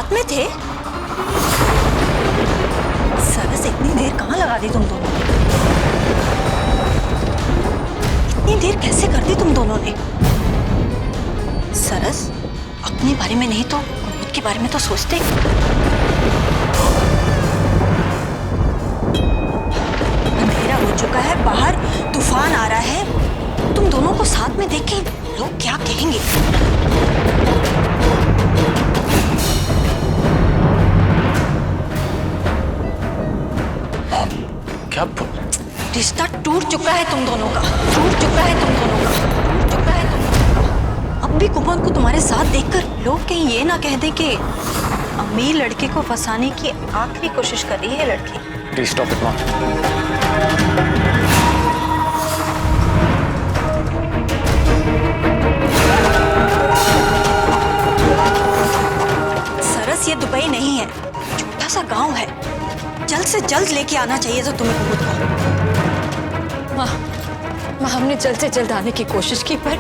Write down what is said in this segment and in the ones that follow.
साथ में थे? सरस, इतनी देर कहाँ लगा दी तुम दोनों ने? इतनी देर कैसे कर दी तुम दोनों ने? सरस, अपने बारे में नहीं तो कुमुद के बारे में तो सोचते। अंधेरा हो चुका है, बाहर तूफान आ रहा है, तुम दोनों को साथ में देख के लोग क्या कहेंगे? क्या? रिश्ता टूट चुका है तुम दोनों का, टूट चुका है तुम दोनों का, टूट चुका है तुम दोनों का। अब भी कुमुद को तुम्हारे साथ देखकर लोग कहीं ये ना कह दें कि अमीर लड़के को फंसाने की आखिरी कोशिश कर रही है लड़की। प्लीज स्टॉप इट माँ। सरस, ये दुबई नहीं है, छोटा सा गांव है। जल्द से जल्द लेके आना चाहिए था तुम्हें कुमुद को। माँ, हमने जल्द से जल्द आने की कोशिश की, पर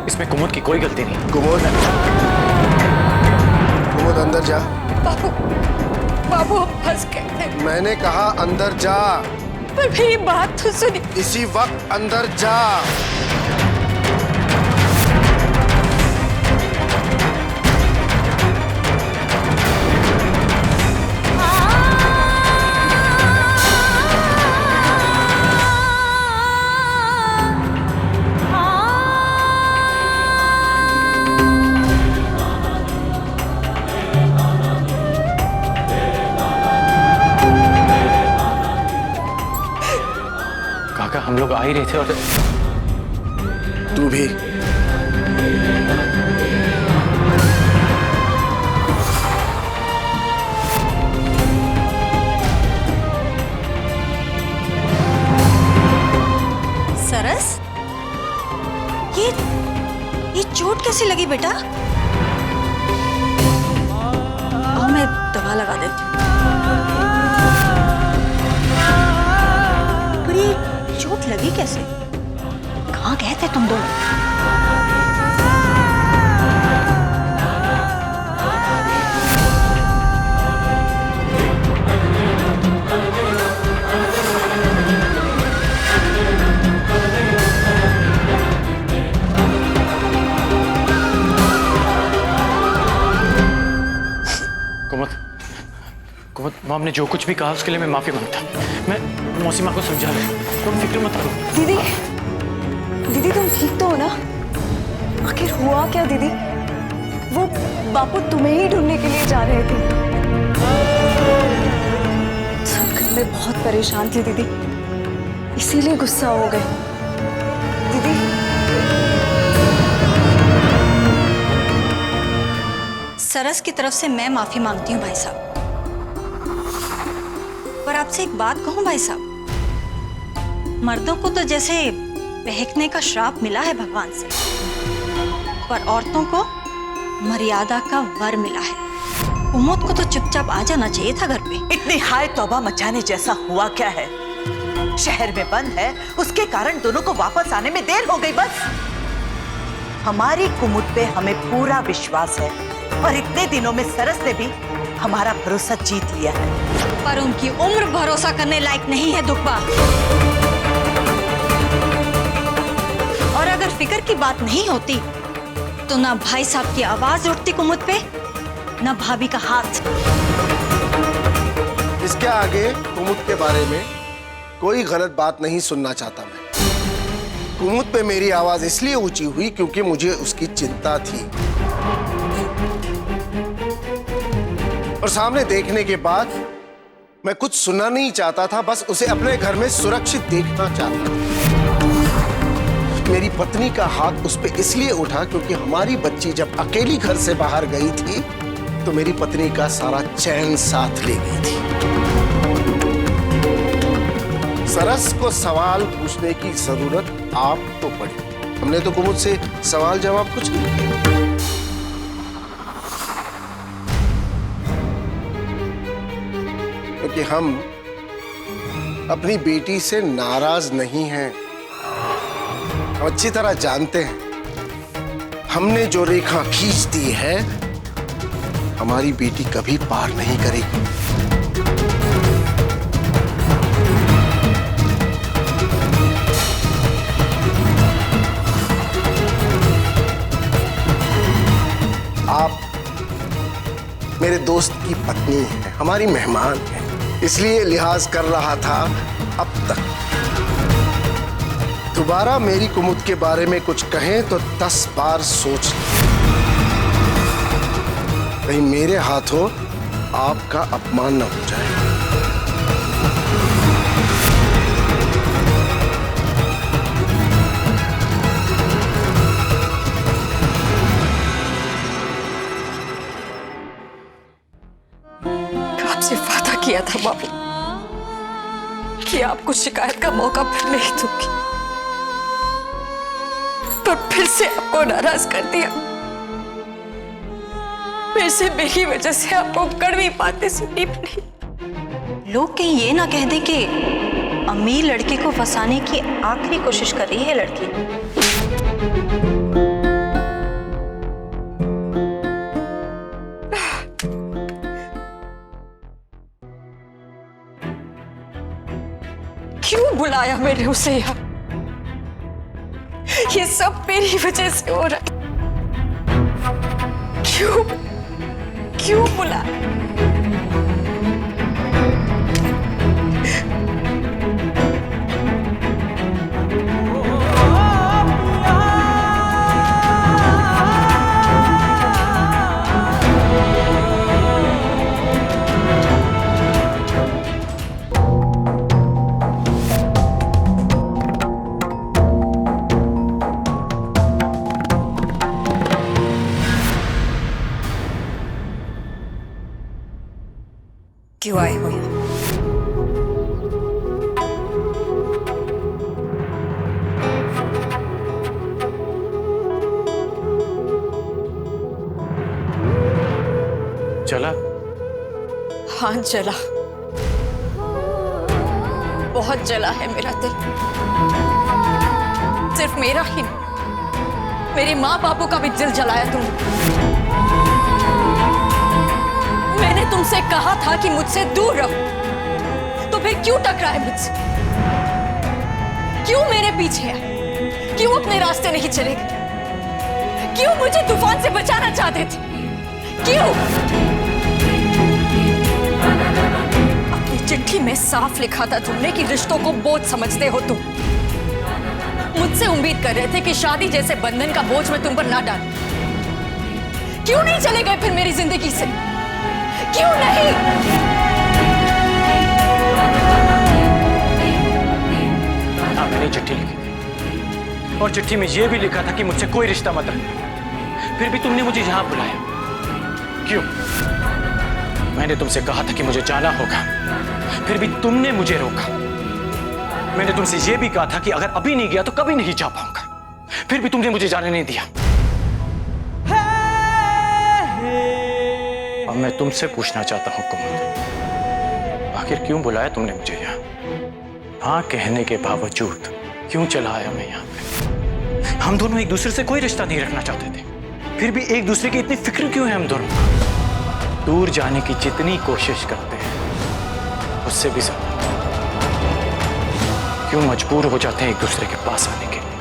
इसमें कुमुद की कोई गलती नहीं। कुमुद, कुमुद अंदर जा। बाबू, बाबू हम फंस गए। मैंने कहा अंदर जा। पर मेरी बात तो सुनी। इसी वक्त अंदर जा। काका, हम लोग आ ही रहे थे और तू भी। सरस, ये चोट कैसी लगी बेटा? आओ, मैं दवा लगा देती हूँ। पर ये चोट लगी कैसे? कहाँ गए थे तुम दोनों? कुमुद, कुमुद, मॉम ने जो कुछ भी कहा उसके लिए मैं माफी मांगता। मैं मौसी माँ को समझा रहा हूँ, तुम फिक्र मत करो। दीदी, दीदी तुम ठीक तो हो ना? आखिर हुआ क्या दीदी? वो बापू तुम्हें ही ढूंढने के लिए जा रहे थे। सब घर में बहुत परेशान थी दीदी, इसीलिए गुस्सा हो गए। दीदी, सरस की तरफ से मैं माफी मांगती हूँ भाई साहब। पर आपसे एक बात कहूँ भाई साहब, मर्दों को तो जैसे बहकने का श्राप मिला है भगवान से, पर औरतों को मर्यादा का वर मिला है। कुमुद को तो चुपचाप आ जाना चाहिए था घर पे। इतनी हाय तौबा मचाने जैसा हुआ क्या है? शहर में बंद है, उसके कारण दोनों को वापस आने में देर हो गई बस। हमारी कुमुद पे हमें पूरा विश्वास है और इतने दिनों में सरस ने भी हमारा भरोसा जीत लिया है। पर उनकी उम्र भरोसा करने लायक नहीं है दुब्बा। और अगर फिक्र की बात नहीं होती तो ना भाई साहब की आवाज उठती कुमुद पे, ना भाभी का हाथ। इसके आगे कुमुद के बारे में कोई गलत बात नहीं सुनना चाहता मैं। कुमुद पे मेरी आवाज इसलिए ऊंची हुई क्योंकि मुझे उसकी चिंता थी, और सामने देखने के बाद मैं कुछ सुनना नहीं चाहता था, बस उसे अपने घर में सुरक्षित देखना चाहता था। मेरी पत्नी का हाथ उस पे इसलिए उठा क्योंकि हमारी बच्ची जब अकेली घर से बाहर गई थी तो मेरी पत्नी का सारा चैन साथ ले गई थी। सरस को सवाल पूछने की जरूरत आप तो पढ़ी, हमने तो कुमुद से सवाल जवाब कुछ नहीं किया। क्योंकि हम अपनी बेटी से नाराज नहीं हैं। हम अच्छी तरह जानते हैं हमने जो रेखा खींच दी है हमारी बेटी कभी पार नहीं करेगी। आप मेरे दोस्त की पत्नी हैं, हमारी मेहमान हैं, इसलिए लिहाज कर रहा था अब तक। दोबारा मेरी कुमुद के बारे में कुछ कहें तो 10 बार सोच लें, कहीं मेरे हाथों आपका अपमान न हो जाए। आपसे वादा किया था बाबू कि आपको शिकायत का मौका फिर नहीं दूंगी, पर फिर से आपको नाराज कर दिया। फिर से मेरी वजह से आपको कड़वी बातें सुननी पड़ी। लोग कहीं ये ना कह दें कि अमीर लड़के को फंसाने की आखिरी कोशिश कर रही है लड़की। क्यों बुलाया मैंने उसे यहाँ? ये सब मेरी वजह से हो रहा है। क्यों बुलाया? क्यों आए हो यहाँ? चला? हाँ जला, बहुत जला है मेरा दिल। सिर्फ मेरा ही नहीं, मेरे माँ बापों का भी दिल जलाया तुमने। मैंने तुमसे कहा था कि मुझसे दूर रहो, तो फिर क्यों टकराए मुझसे? क्यों मेरे पीछे है? क्यों अपने रास्ते नहीं चले गए? क्यों मुझे तूफान से बचाना चाहते थे? क्यों? अपनी चिट्ठी में साफ लिखा था तुमने कि रिश्तों को बोझ समझते हो तुम। मुझसे उम्मीद कर रहे थे कि शादी जैसे बंधन का बोझ मैं तुम पर ना डालूं। क्यों नहीं चले गए फिर मेरी जिंदगी से? क्यों नहीं? हाँ, मैंने चिट्ठी लिखी थी और चिट्ठी में यह भी लिखा था कि मुझसे कोई रिश्ता मत रखना। फिर भी तुमने मुझे यहां बुलाया, क्यों? मैंने तुमसे कहा था कि मुझे जाना होगा, फिर भी तुमने मुझे रोका। मैंने तुमसे यह भी कहा था कि अगर अभी नहीं गया तो कभी नहीं जा पाऊंगा, फिर भी तुमने मुझे जाने नहीं दिया। अब मैं तुमसे पूछना चाहता हूं कुमुद, आखिर क्यों बुलाया तुमने मुझे यहाँ? हाँ कहने के बावजूद क्यों चला आया मैं यहाँ पे? हम दोनों एक दूसरे से कोई रिश्ता नहीं रखना चाहते थे, फिर भी एक दूसरे की इतनी फिक्र क्यों है हम दोनों? दूर जाने की जितनी कोशिश करते हैं उससे भी ज्यादा क्यों मजबूर हो जाते हैं एक दूसरे के पास आने के लिए?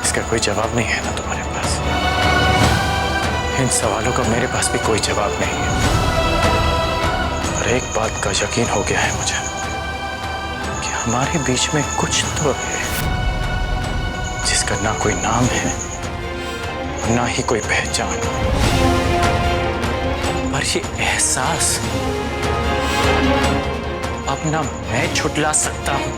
इसका कोई जवाब नहीं है ना तुम्हारे पास? इन सवालों का मेरे पास भी कोई जवाब नहीं है। और एक बात का यकीन हो गया है मुझे कि हमारे बीच में कुछ तो है जिसका ना कोई नाम है ना ही कोई पहचान। पर ये एहसास अब ना मैं छुटला सकता हूं